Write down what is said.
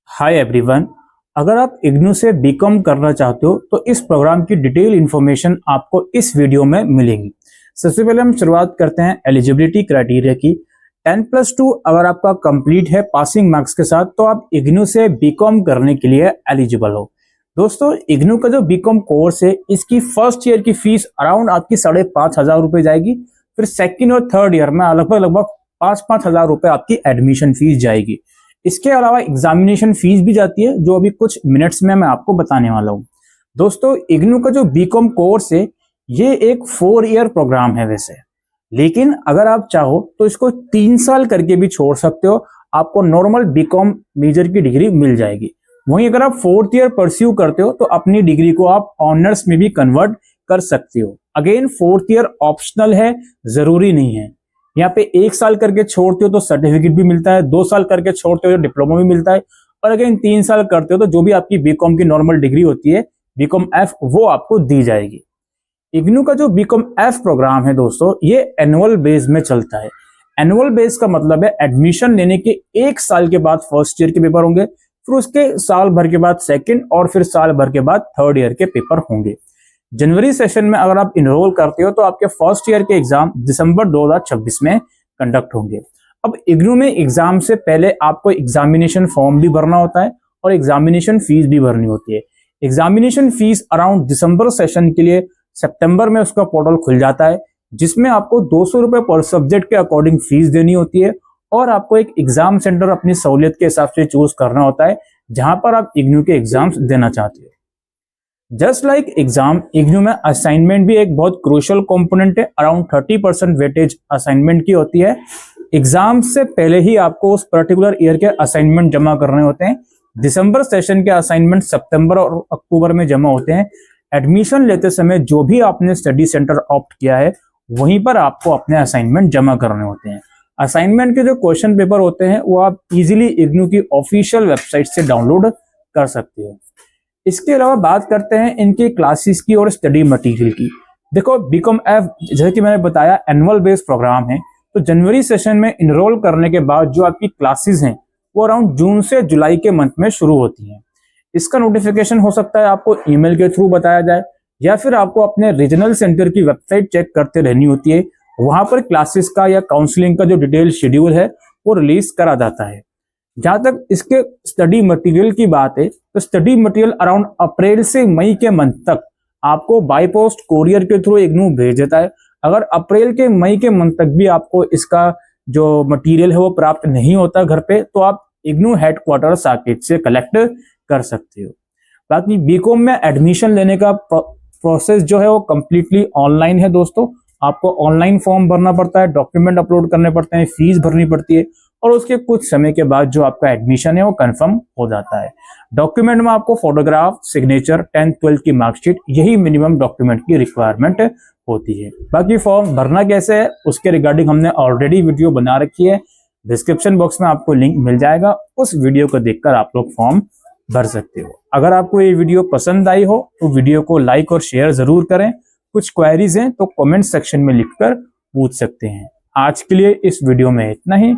Hi everyone. अगर आप इग्नू से बीकॉम करना चाहते हो तो इस प्रोग्राम की डिटेल इन्फॉर्मेशन आपको इस वीडियो में मिलेगी। सबसे पहले हम शुरुआत करते हैं एलिजिबिलिटी क्राइटेरिया की। 10+2 अगर आपका कंप्लीट है पासिंग मार्क्स के साथ तो आप इग्नू से बीकॉम करने के लिए एलिजिबल हो। दोस्तों, इग्नू का जो बीकॉम कोर्स है इसकी फर्स्ट ईयर की फीस अराउंड आपकी 5,500 रुपये जाएगी। फिर सेकेंड और थर्ड ईयर में लगभग 5-5 हजार रुपये आपकी एडमिशन फीस जाएगी। इसके अलावा एग्जामिनेशन फीस भी जाती है जो अभी कुछ मिनट्स में मैं आपको बताने वाला हूँ। दोस्तों, इग्नू का जो बीकॉम कोर्स है ये एक 4 ईयर प्रोग्राम है वैसे, लेकिन अगर आप चाहो तो इसको 3 साल करके भी छोड़ सकते हो। आपको नॉर्मल बीकॉम मेजर की डिग्री मिल जाएगी। वहीं अगर आप 4th ईयर परस्यू करते हो तो अपनी डिग्री को आप ऑनर्स में भी कन्वर्ट कर सकते हो। अगेन 4th ईयर ऑप्शनल है, जरूरी नहीं है। यहाँ पे 1 साल करके छोड़ते हो तो सर्टिफिकेट भी मिलता है, 2 साल करके छोड़ते हो तो डिप्लोमा भी मिलता है, और अगर 3 साल करते हो तो जो भी आपकी बीकॉम की नॉर्मल डिग्री होती है बीकॉम एफ वो आपको दी जाएगी। इग्नू का जो बीकॉम एफ प्रोग्राम है दोस्तों ये एनुअल बेस में चलता है। एनुअल बेस का मतलब है एडमिशन लेने के 1 साल के बाद फर्स्ट ईयर के पेपर होंगे, फिर उसके साल भर के बाद सेकेंड, और फिर साल भर के बाद थर्ड ईयर के पेपर होंगे। जनवरी सेशन में अगर आप इनरोल करते हो तो आपके फर्स्ट ईयर के एग्जाम दिसंबर 2026 में कंडक्ट होंगे। अब इग्नू में एग्जाम से पहले आपको एग्जामिनेशन फॉर्म भी भरना होता है और एग्जामिनेशन फीस भी भरनी होती है। एग्जामिनेशन फीस अराउंड दिसंबर सेशन के लिए सितंबर में उसका पोर्टल खुल जाता है, जिसमें आपको 200 रुपए पर सब्जेक्ट के अकॉर्डिंग फीस देनी होती है, और आपको एक एग्जाम सेंटर अपनी सहूलियत के हिसाब से चूज करना होता है जहां पर आप इग्नू के एग्जाम्स देना चाहते हो। जस्ट लाइक एग्जाम, इग्नू में असाइनमेंट भी एक बहुत क्रूशियल कंपोनेंट है। अराउंड 30% वेटेज असाइनमेंट की होती है। एग्जाम से पहले ही आपको उस पर्टिकुलर ईयर के असाइनमेंट जमा करने होते हैं। दिसंबर सेशन के असाइनमेंट सितंबर और अक्टूबर में जमा होते हैं। एडमिशन लेते समय जो भी आपने स्टडी सेंटर ऑप्ट किया है वहीं पर आपको अपने असाइनमेंट जमा करने होते हैं। असाइनमेंट के जो क्वेश्चन पेपर होते हैं वो आप इजीली इग्नू की ऑफिशियल वेबसाइट से डाउनलोड कर सकते हो। इसके अलावा बात करते हैं इनकी क्लासेस की और स्टडी मटेरियल की। देखो, बीकॉम एफ जैसे कि मैंने बताया एनुअल बेस्ड प्रोग्राम है, तो जनवरी सेशन में इनरोल करने के बाद जो आपकी क्लासेस हैं वो अराउंड जून से जुलाई के मंथ में शुरू होती हैं। इसका नोटिफिकेशन हो सकता है आपको ईमेल के थ्रू बताया जाए, या फिर आपको अपने रीजनल सेंटर की वेबसाइट चेक करते रहनी होती है। वहां पर क्लासेस का या काउंसलिंग का जो डिटेल शेड्यूल है वो रिलीज करा जाता है। जहां तक इसके स्टडी मटेरियल की बात है तो स्टडी मटेरियल अराउंड अप्रैल से मई के मंथ तक आपको बाय पोस्ट कोरियर के थ्रू इग्नू भेज देता है। अगर अप्रैल के मई के मंथ तक भी आपको इसका जो मटेरियल है वो प्राप्त नहीं होता घर पे, तो आप इग्नू हेडक्वार्टर साकेत से कलेक्ट कर सकते हो। बाकी बीकॉम में एडमिशन लेने का प्रोसेस जो है वो कंप्लीटली ऑनलाइन है दोस्तों। आपको ऑनलाइन फॉर्म भरना पड़ता है, डॉक्यूमेंट अपलोड करने पड़ते हैं, फीस भरनी पड़ती है, और उसके कुछ समय के बाद जो आपका एडमिशन है वो कंफर्म हो जाता है। डॉक्यूमेंट में आपको फोटोग्राफ, सिग्नेचर, 10th-12th की मार्कशीट, यही मिनिमम डॉक्यूमेंट की रिक्वायरमेंट होती है। बाकी फॉर्म भरना कैसे है उसके रिगार्डिंग हमने ऑलरेडी वीडियो बना रखी है। डिस्क्रिप्शन बॉक्स में आपको लिंक मिल जाएगा, उस वीडियो को देखकर आप लोग फॉर्म भर सकते हो। अगर आपको ये वीडियो पसंद आई हो तो वीडियो को लाइक और शेयर जरूर करें। कुछ क्वेरीज हैं तो कमेंट सेक्शन में लिखकर पूछ सकते हैं। आज के लिए इस वीडियो में इतना ही।